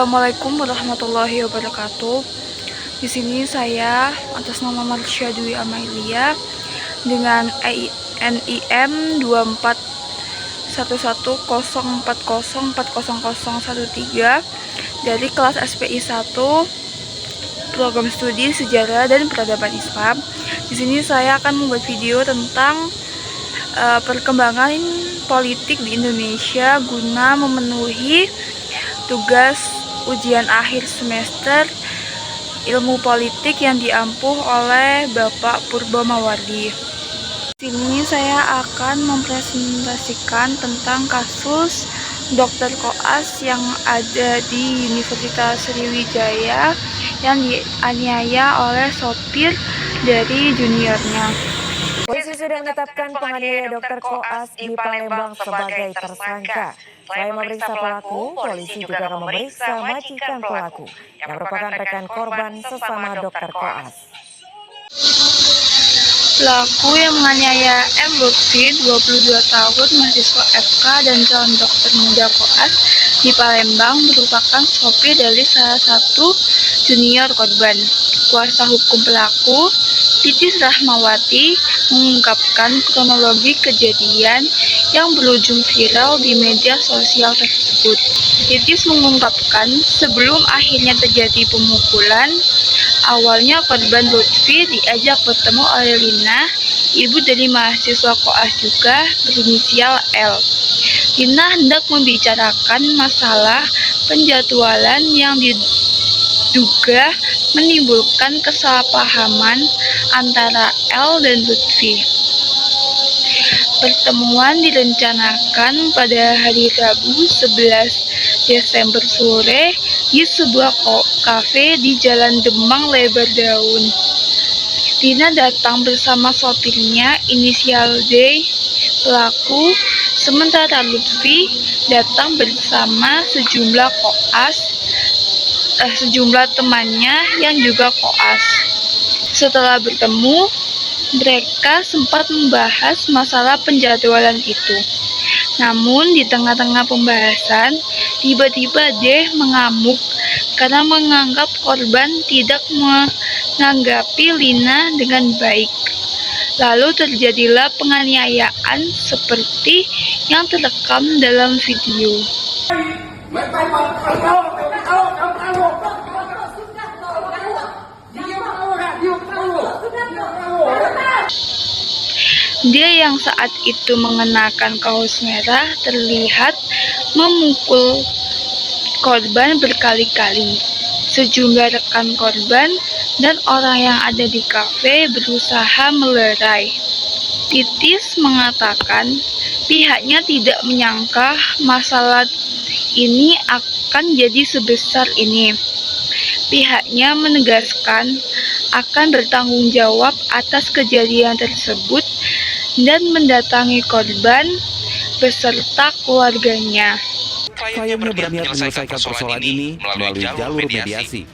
Assalamualaikum warahmatullahi wabarakatuh. Di sini saya atas nama Marsha Dwi Amelia dengan NIM 241104040013 dari kelas SPI 1 Program Studi Sejarah dan Peradaban Islam. Di sini saya akan membuat video tentang perkembangan politik di Indonesia guna memenuhi tugas ujian akhir semester ilmu politik yang diampuh oleh Bapak Purbo Mawardi. Di sini saya akan mempresentasikan tentang kasus Dr. Koas yang ada di Universitas Sriwijaya yang dianiaya oleh sopir dari juniornya. Polisi sudah menetapkan penganiaya Dr. Koas di Palembang sebagai tersangka. Selain memeriksa pelaku, polisi juga akan memeriksa majikan pelaku yang merupakan rekan korban sesama Dr. Koas. Pelaku yang menganiaya M. Lutfi, 22 tahun, mahasiswa FK dan calon dokter muda Koas di Palembang merupakan sopir dari salah satu junior korban. Kuasa hukum pelaku, Titis Rahmawati, mengungkapkan kronologi kejadian yang berujung viral di media sosial tersebut. Titis mengungkapkan sebelum akhirnya terjadi pemukulan, awalnya korban Lutfi diajak bertemu oleh Lina, ibu dari mahasiswa Koas juga berinisial L. Lina hendak membicarakan masalah penjadwalan yang diduga menimbulkan kesalahpahaman antara L dan Lutfi. Pertemuan direncanakan pada hari Rabu 11 Desember sore di sebuah kafe di Jalan Demang Lebar Daun. Tina datang bersama sopirnya inisial D, pelaku, sementara Lutfi datang bersama sejumlah temannya yang juga koas. Setelah bertemu, mereka sempat membahas masalah penjadwalan itu. Namun di tengah-tengah pembahasan, tiba-tiba D mengamuk karena menganggap korban tidak menanggapi Lina dengan baik. Lalu terjadilah penganiayaan seperti yang terekam dalam video. Dia yang saat itu mengenakan kaos merah terlihat memukul korban berkali-kali. Sejumlah rekan korban dan orang yang ada di kafe berusaha melerai. Titis mengatakan pihaknya tidak menyangka masalah ini akan jadi sebesar ini. Pihaknya menegaskan akan bertanggung jawab atas kejadian tersebut dan mendatangi korban beserta keluarganya. Kliennya berniat menyelesaikan persoalan ini melalui jalur mediasi.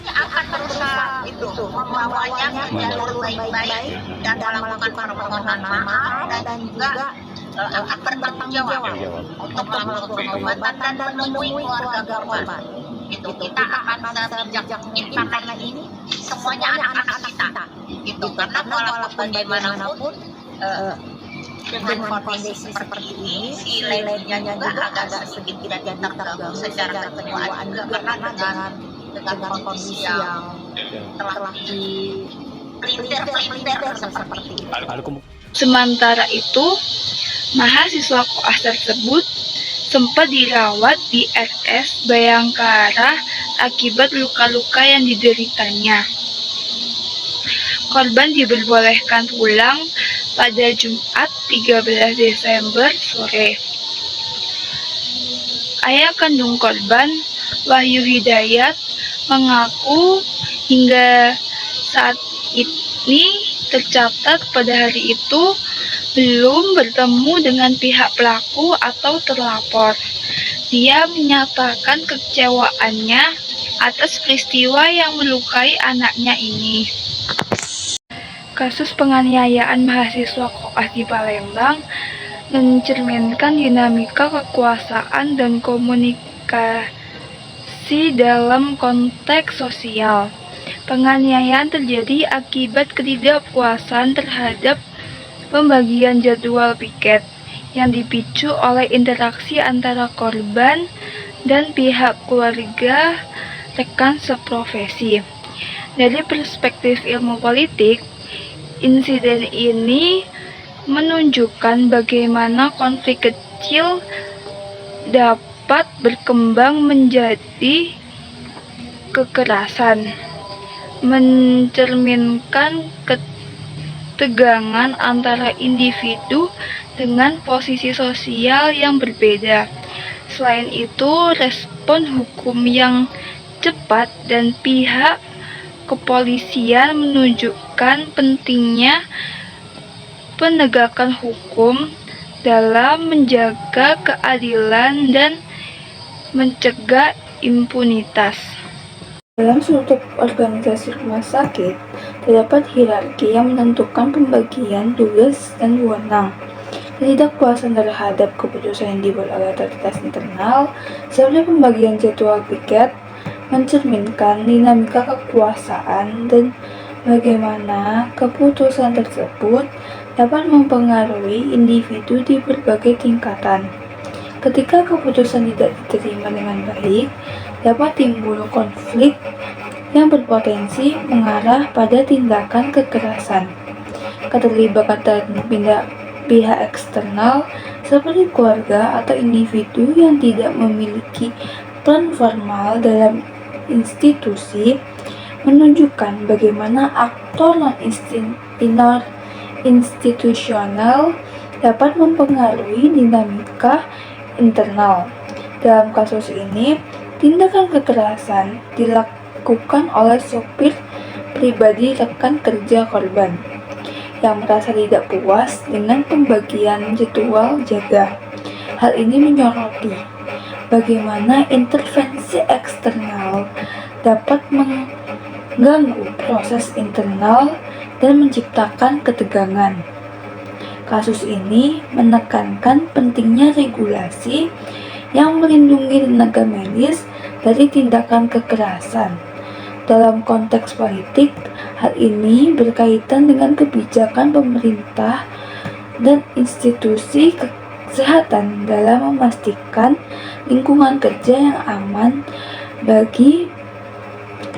Akan berusaha membawanya ke jalur baik-baik dan melakukan permohonan maaf dan juga akan bertanggung jawab untuk melakukan pengobatan dan menemui keluarga korban. Itu kita akan sebijak mungkin karena ini semuanya anak-anak kita. Itu karena walaupun bagaimanapun dengan kondisi seperti ini, si lainnya juga agak sedikit tidak terganggu secara kejiwaan juga karena dengan kondisi yang telah dipelintir seperti itu. Sementara itu, mahasiswa koas tersebut sempat dirawat di RS Bayangkara akibat luka-luka yang dideritanya. Korban diperbolehkan pulang pada Jumat 13 Desember sore. Ayah kandung korban, Wahyu Hidayat, mengaku hingga saat ini tercatat pada hari itu belum bertemu dengan pihak pelaku atau terlapor. Dia menyatakan kekecewaannya atas peristiwa yang melukai anaknya ini. Kasus penganiayaan mahasiswa koas di Palembang mencerminkan dinamika kekuasaan dan komunikasi Masih dalam konteks sosial, penganiayaan terjadi akibat ketidakpuasan terhadap pembagian jadwal piket yang dipicu oleh interaksi antara korban dan pihak keluarga rekan seprofesi. Dari perspektif ilmu politik, insiden ini menunjukkan bagaimana konflik kecil dapat berkembang menjadi kekerasan, mencerminkan ketegangan antara individu dengan posisi sosial yang berbeda. Selain itu, respon hukum yang cepat dan pihak kepolisian menunjukkan pentingnya penegakan hukum dalam menjaga keadilan dan mencegah impunitas. Dalam struktur organisasi rumah sakit, terdapat hierarki yang menentukan pembagian tugas dan wewenang. Ketidakpuasan terhadap keputusan yang dibuat oleh otoritas internal, seperti pembagian jadwal piket, mencerminkan dinamika kekuasaan dan bagaimana keputusan tersebut dapat mempengaruhi individu di berbagai tingkatan. Ketika keputusan tidak diterima dengan baik, dapat timbul konflik yang berpotensi mengarah pada tindakan kekerasan. Keterlibatan pihak eksternal seperti keluarga atau individu yang tidak memiliki peran formal dalam institusi menunjukkan bagaimana aktor non-institusional dapat mempengaruhi dinamika internal. Dalam kasus ini, tindakan kekerasan dilakukan oleh sopir pribadi rekan kerja korban yang merasa tidak puas dengan pembagian jadwal jaga. Hal ini menyoroti bagaimana intervensi eksternal dapat mengganggu proses internal dan menciptakan ketegangan. Kasus ini menekankan pentingnya regulasi yang melindungi tenaga medis dari tindakan kekerasan. Dalam konteks politik, hal ini berkaitan dengan kebijakan pemerintah dan institusi kesehatan dalam memastikan lingkungan kerja yang aman bagi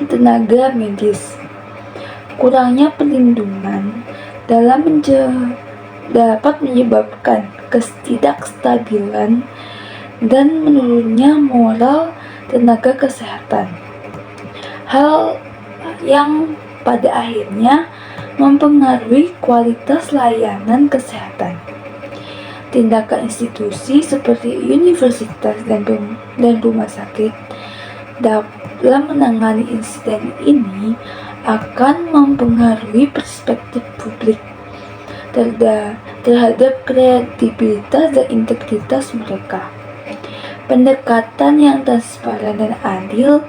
tenaga medis. Kurangnya perlindungan dapat menyebabkan ketidakstabilan dan menurunnya moral tenaga kesehatan. Hal yang pada akhirnya mempengaruhi kualitas layanan kesehatan. Tindakan institusi seperti universitas dan rumah sakit dalam menangani insiden ini akan mempengaruhi perspektif publik terhadap kredibilitas dan integritas mereka. Pendekatan yang transparan dan adil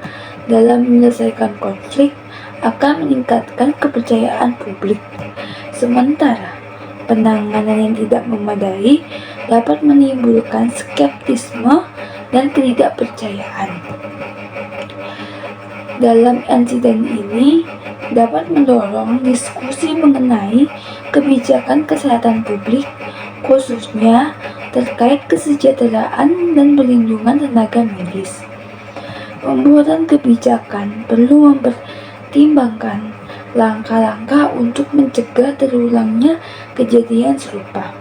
dalam menyelesaikan konflik akan meningkatkan kepercayaan publik. Sementara penanganan yang tidak memadai dapat menimbulkan skeptisme dan ketidakpercayaan. Dalam insiden ini dapat mendorong diskusi mengenai kebijakan kesehatan publik, khususnya terkait kesejahteraan dan perlindungan tenaga medis. Pembuatan kebijakan perlu mempertimbangkan langkah-langkah untuk mencegah terulangnya kejadian serupa,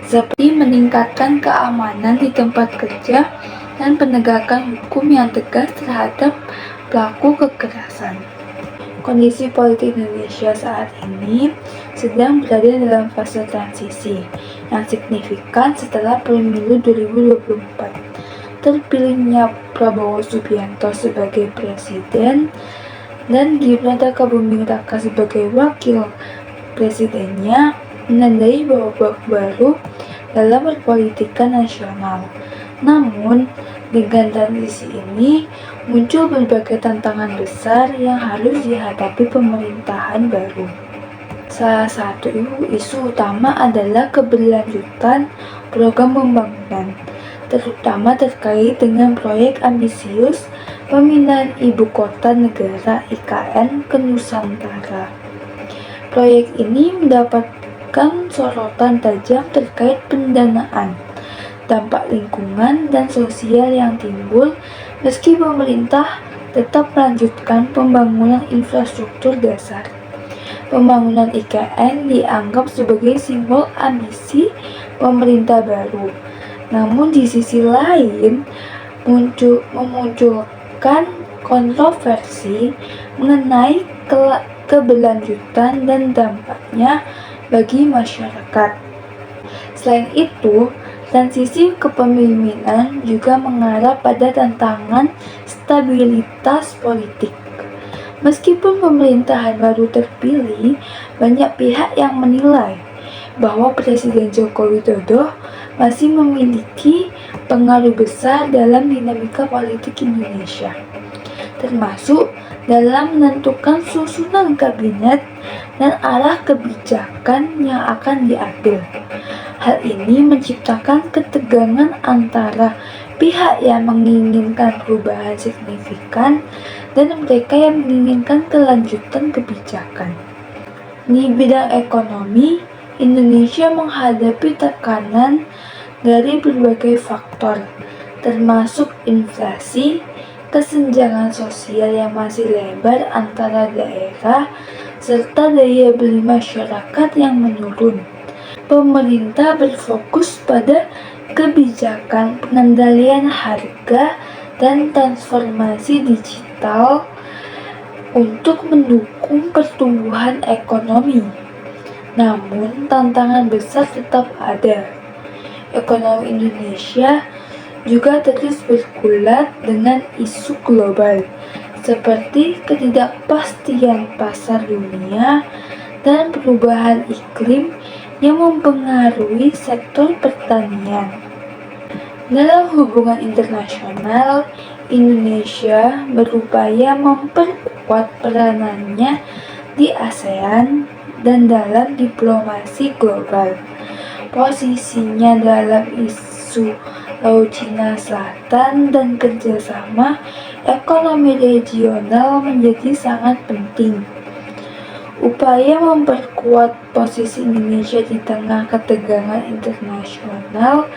seperti meningkatkan keamanan di tempat kerja dan penegakan hukum yang tegas terhadap pelaku kekerasan. Kondisi politik Indonesia saat ini sedang berada dalam fase transisi yang signifikan setelah pemilu 2024. Terpilihnya Prabowo Subianto sebagai presiden dan Gibran Rakabuming Raka sebagai wakil presidennya menandai babak baru dalam perpolitikan nasional. Namun, dengan transisi ini muncul berbagai tantangan besar yang harus dihadapi pemerintahan baru. Salah satu isu utama adalah keberlanjutan program pembangunan, terutama terkait dengan proyek ambisius pemindahan ibu kota negara IKN ke Nusantara. Proyek ini mendapatkan sorotan tajam terkait pendanaan, dampak lingkungan dan sosial yang timbul meski pemerintah tetap melanjutkan pembangunan infrastruktur dasar. Pembangunan IKN dianggap sebagai simbol ambisi pemerintah baru. Namun di sisi lain memunculkan kontroversi mengenai keberlanjutan dan dampaknya bagi masyarakat. Selain itu, transisi kepemimpinan juga mengarah pada tantangan stabilitas politik. Meskipun pemerintahan baru terpilih, banyak pihak yang menilai bahwa Presiden Joko Widodo masih memiliki pengaruh besar dalam dinamika politik Indonesia, termasuk dalam menentukan susunan kabinet dan arah kebijakan yang akan diambil. Hal ini menciptakan ketegangan antara pihak yang menginginkan perubahan signifikan dan mereka yang menginginkan kelanjutan kebijakan. Di bidang ekonomi, Indonesia menghadapi tekanan dari berbagai faktor, termasuk inflasi, kesenjangan sosial yang masih lebar antara daerah, serta daya beli masyarakat yang menurun. Pemerintah berfokus pada kebijakan pengendalian harga dan transformasi digital untuk mendukung pertumbuhan ekonomi. Namun, tantangan besar tetap ada. Ekonomi Indonesia juga terus bergulat dengan isu global seperti ketidakpastian pasar dunia dan perubahan iklim yang mempengaruhi sektor pertanian. Dalam hubungan internasional, Indonesia berupaya memperkuat peranannya di ASEAN dan dalam diplomasi global. Posisinya dalam isu Laut Cina Selatan dan kerjasama ekonomi regional menjadi sangat penting. Upaya memperkuat posisi Indonesia di tengah ketegangan internasional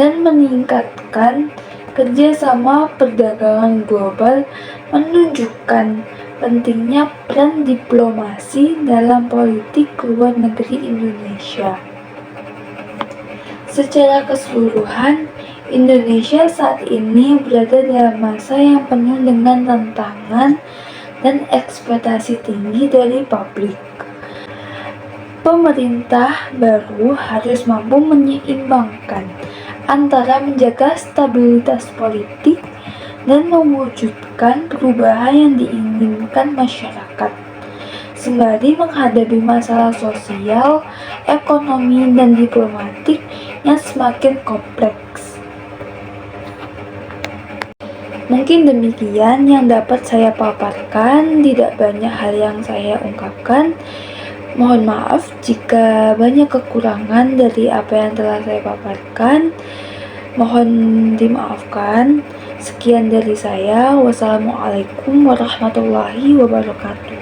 dan meningkatkan kerjasama perdagangan global menunjukkan pentingnya peran diplomasi dalam politik luar negeri Indonesia. Secara keseluruhan, Indonesia saat ini berada dalam masa yang penuh dengan tantangan dan ekspektasi tinggi dari publik. Pemerintah baru harus mampu menyeimbangkan antara menjaga stabilitas politik dan mewujudkan perubahan yang diinginkan masyarakat, sembari menghadapi masalah sosial, ekonomi, dan diplomatik yang semakin kompleks. Mungkin demikian yang dapat saya paparkan, tidak banyak hal yang saya ungkapkan. Mohon maaf jika banyak kekurangan dari apa yang telah saya paparkan. Mohon dimaafkan. Sekian dari saya. Wassalamualaikum warahmatullahi wabarakatuh.